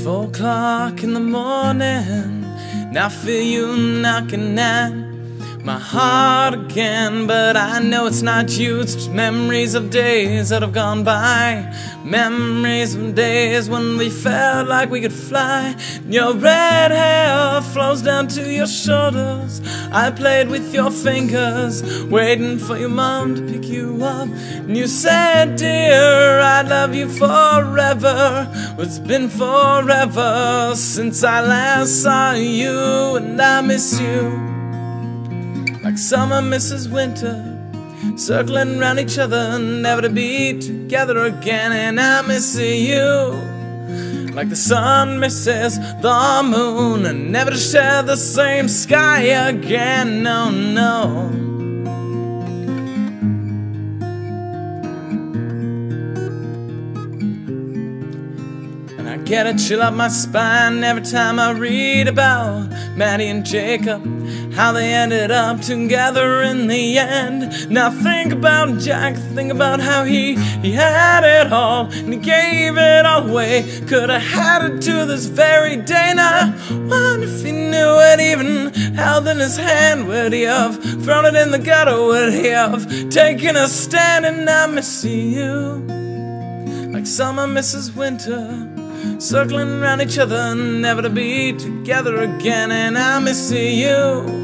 4 o'clock in the morning, and I feel you knocking at my heart again. But I know it's not you, it's just memories of days that have gone by. Memories of days when we felt like we could fly. Your red hair flows down to your shoulders. I played with your fingers, waiting for your mom to pick you up. And you said, dear, I love you forever. Well, it's been forever since I last saw you, and I miss you like summer misses winter, circling round each other, never to be together again. And I miss you like the sun misses the moon, and never to share the same sky again. No, no. And I get a chill up my spine every time I read about Maddie and Jacob, how they ended up together in the end. Now think about Jack, think about how he had it all, and he gave it all away. Could have had it to this very day. Now wonder if he knew it even held in his hand. Would he have thrown it in the gutter? Would he have taken a stand? And I miss you like summer misses winter, circling around each other, never to be together again. And I miss you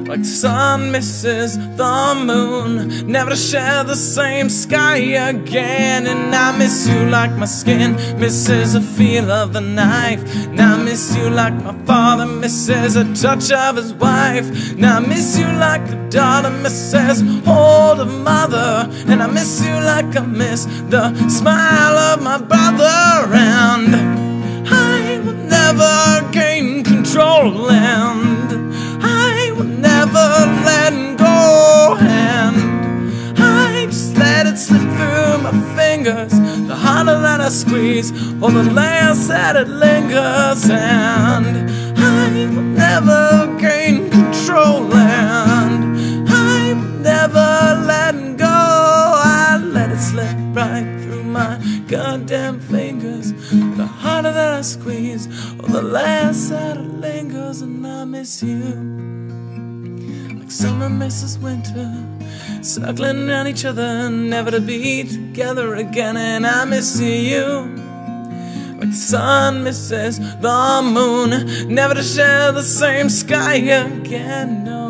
like the sun misses the moon, never to share the same sky again. And I miss you like my skin misses the feel of the knife. Now I miss you like my father misses a touch of his wife. Now I miss you like a daughter misses hold of mother. And I miss you like I miss the smile of my brother. And I will never gain control, and I will never let go. And I just let it slip through my fingers. The harder that I squeeze, or the less that it lingers. And I will never gain control, and I will never let go. I let it slip right through my goddamn fingers. The harder that I squeeze, or the less that it lingers. And I miss you like summer misses winter, circling around each other, never to be together again. And I miss you like the sun misses the moon, never to share the same sky again. No.